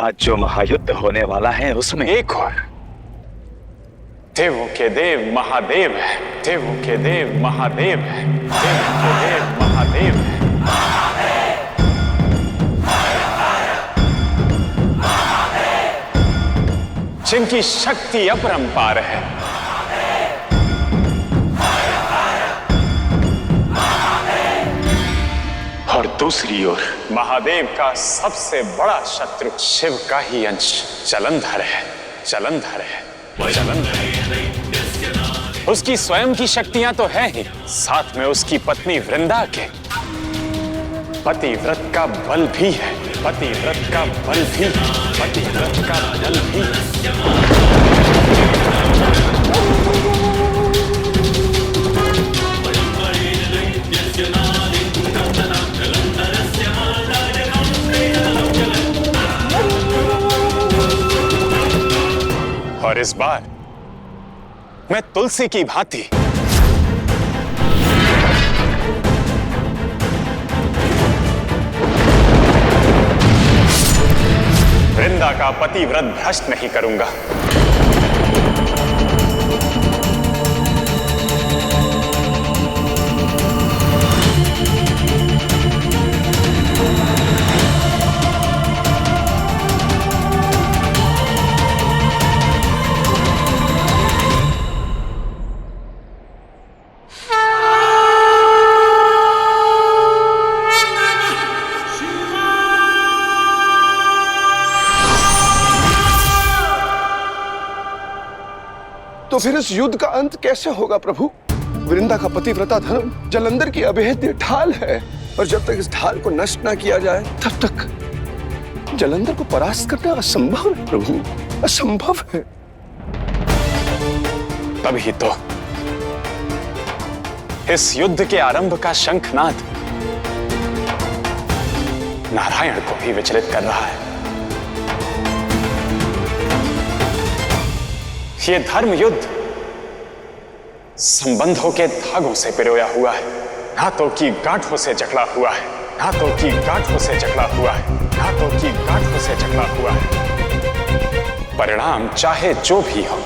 आज जो महायुद्ध होने वाला है उसमें एक और देवों के देव महादेव है, देवों के देव महादेव है, देवों के देव महादेव है। जिनकी शक्ति अपरंपार है, और दूसरी ओर महादेव का सबसे बड़ा शत्रु शिव का ही अंश जलंधर है, जलंधर है, जलंधर है। उसकी स्वयं की शक्तियां तो है ही, साथ में उसकी पत्नी वृंदा के पतिव्रत का बल भी है, पतिव्रत का बल भी, पतिव्रत का बल भी। और इस बार मैं तुलसी की भांति वृंदा का पतिव्रत भ्रष्ट नहीं करूंगा। तो फिर इस युद्ध का अंत कैसे होगा प्रभु? वृंदा का पतिव्रता धर्म जलंधर की अभेद्य ढाल है, और जब तक इस ढाल को नष्ट ना किया जाए तब तक जलंधर को परास्त करना असंभव है प्रभु, असंभव है। तभी तो इस युद्ध के आरंभ का शंखनाद नारायण को भी विचलित कर रहा है। ये धर्म युद्ध संबंधों के धागों से पिरोया हुआ है, नातों की गांठों से जकड़ा हुआ है, नातों की गांठों से जकड़ा हुआ है, नातों की गांठों से जकड़ा हुआ है। परिणाम चाहे जो भी हो,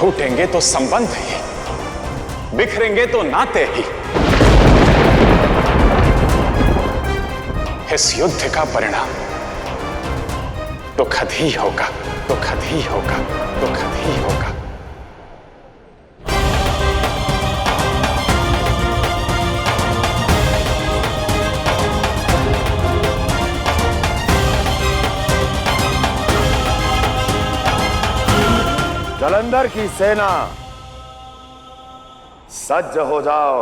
टूटेंगे तो संबंध ही, बिखरेंगे तो नाते ही। इस युद्ध का परिणाम दुखद ही होगा, दुखद ही होगा, दुखद ही होगा। जलंधर की सेना सज्ज हो जाओ,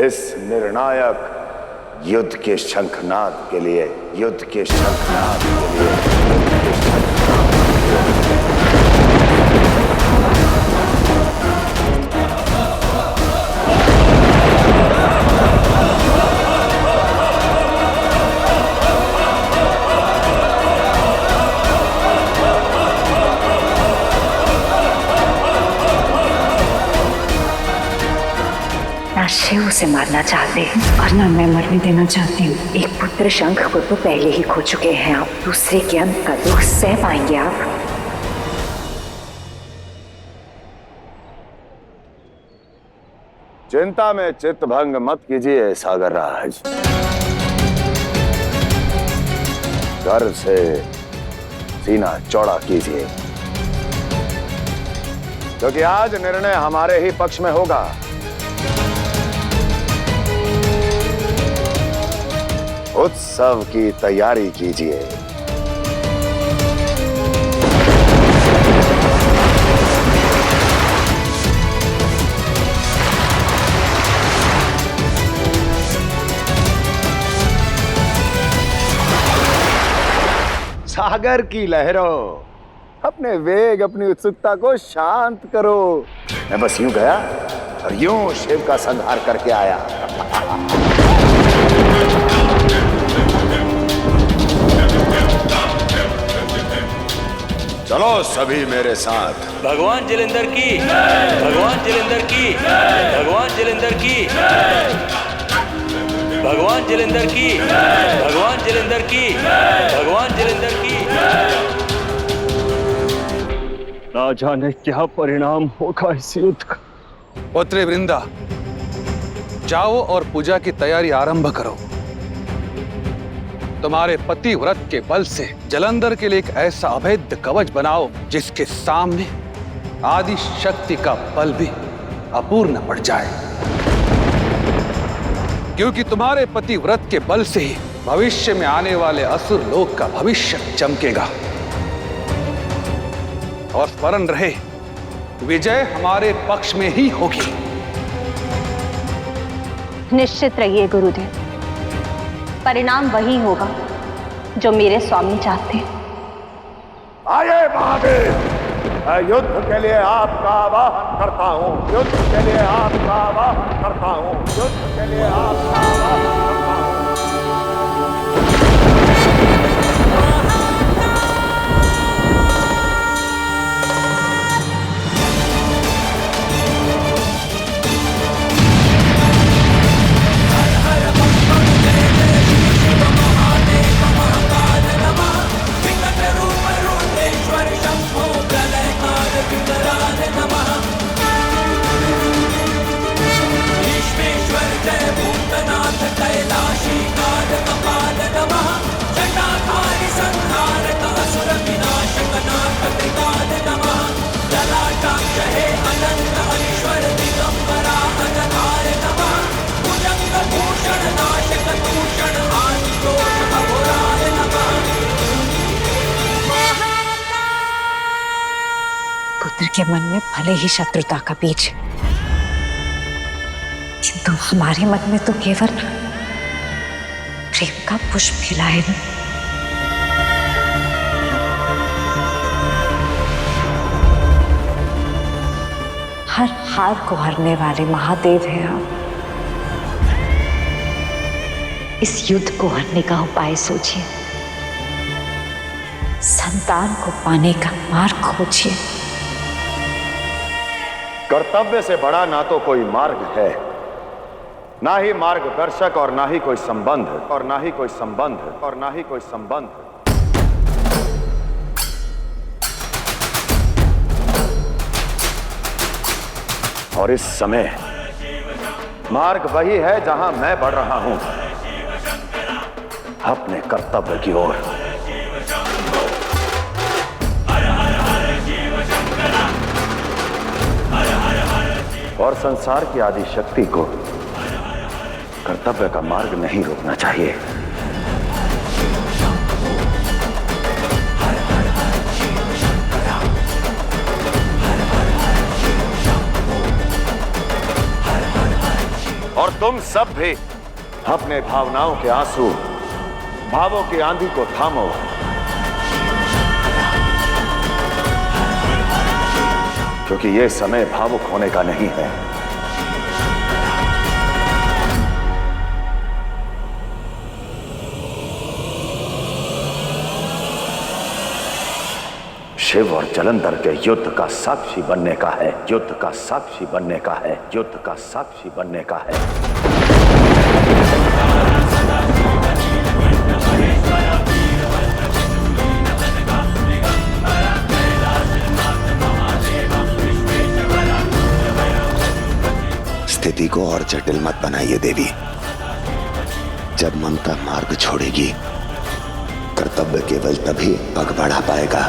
इस निर्णायक युद्ध के शंखनाद के लिए, युद्ध के शंखनाद के लिए, युद्ध के शंखनाद के लिए। शिव उसे मारना चाहते हैं और ना मैं मरने देना चाहती हूँ। एक पुत्र शंख को तो पहले ही खो चुके हैं आप, दूसरे के अंत का दुख सह पाएंगे आप? चिंता में चित्त भंग मत कीजिए सागर राज, गर्व से सीना चौड़ा कीजिए, क्योंकि आज निर्णय हमारे ही पक्ष में होगा। उत्सव की तैयारी कीजिए। सागर की लहरों, अपने वेग, अपनी उत्सुकता को शांत करो। मैं बस यूं गया और यूं शिव का संहार करके आया। चलो सभी मेरे साथ। भगवान जलंधर की, भगवान जलंधर की, भगवान जलंधर की, भगवान जलंधर की, भगवान जलंधर की, भगवान जलंधर की। ना जाने क्या परिणाम होगा इस युद्ध का। पुत्री वृंदा, जाओ और पूजा की तैयारी आरंभ करो। तुम्हारे पतिव्रत के बल से जलंधर के लिए एक ऐसा अभेद्य कवच बनाओ जिसके सामने आदि शक्ति का बल भी अपूर्ण पड़ जाए, क्योंकि तुम्हारे पतिव्रत के बल से ही भविष्य में आने वाले असुर लोक का भविष्य चमकेगा। और स्मरण रहे, विजय हमारे पक्ष में ही होगी। निश्चित रहिए गुरुदेव, परिणाम वही होगा जो मेरे स्वामी चाहते हैं। आइए महादेव, मैं युद्ध के लिए आपका आवाहन करता हूँ, युद्ध के लिए आपका आवाहन करता हूँ, युद्ध के लिए आपका आवाहन करता हूँ। पुत्र के मन में भले ही शत्रुता का बीज, किंतु हमारे मन में तो केवल प्रेम का पुष्प खिलाए। हर हार को हरने वाले महादेव हैं आप। इस युद्ध को हरने का उपाय सोचिए, संतान को पाने का मार्ग खोजिए। कर्तव्य से बड़ा ना तो कोई मार्ग है, ना ही मार्गदर्शक, और ना ही कोई संबंध, और ना ही कोई संबंध, और ना ही कोई संबंध। और इस समय मार्ग वही है जहां मैं बढ़ रहा हूं, अपने कर्तव्य की ओर। और संसार की आदि शक्ति को कर्तव्य का मार्ग नहीं रोकना चाहिए। और तुम सब भी अपने भावनाओं के आंसू, भावों की आंधी को थामो। क्योंकि यह समय भावुक होने का नहीं है। शिव और जलंधर के युद्ध का साक्षी बनने का है, युद्ध का साक्षी बनने का है, युद्ध का साक्षी बनने का है। स्थिति को और जटिल मत बनाइए देवी। जब ममता मार्ग छोड़ेगी, कर्तव्य केवल तभी पग बढ़ा पाएगा।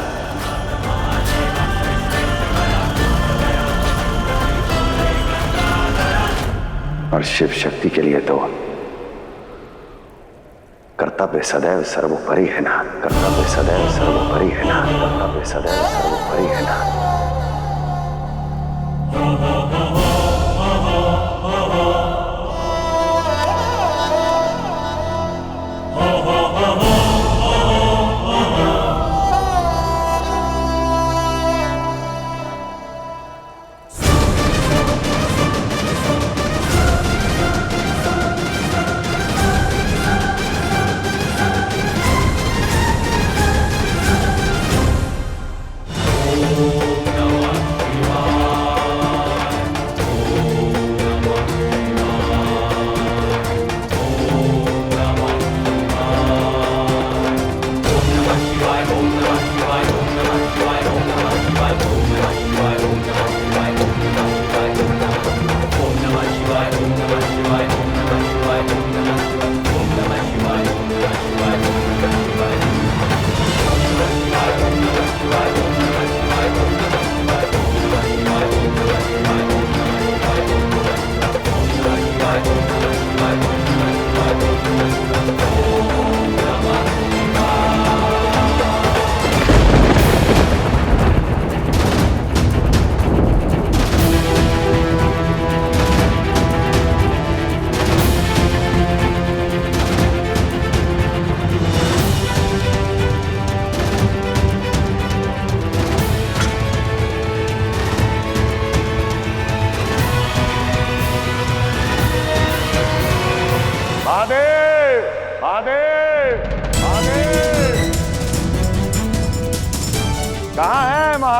और शिव शक्ति के लिए तो कर्तव्य सदैव सर्वोपरि है ना, कर्तव्य सदैव सर्वोपरि है ना, कर्तव्य सदैव सर्वोपरि है ना।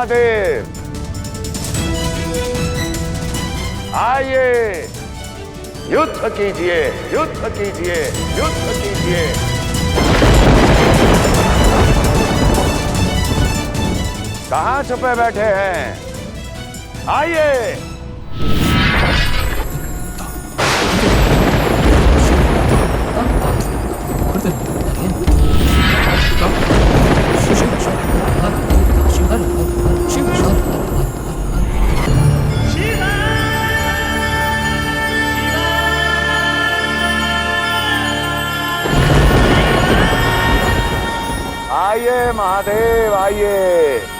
महादेव, आइए, युद्ध कीजिए, युद्ध कीजिए, युद्ध कीजिए। कहां छुपे बैठे हैं? आइए। आइए महादेव, आइए।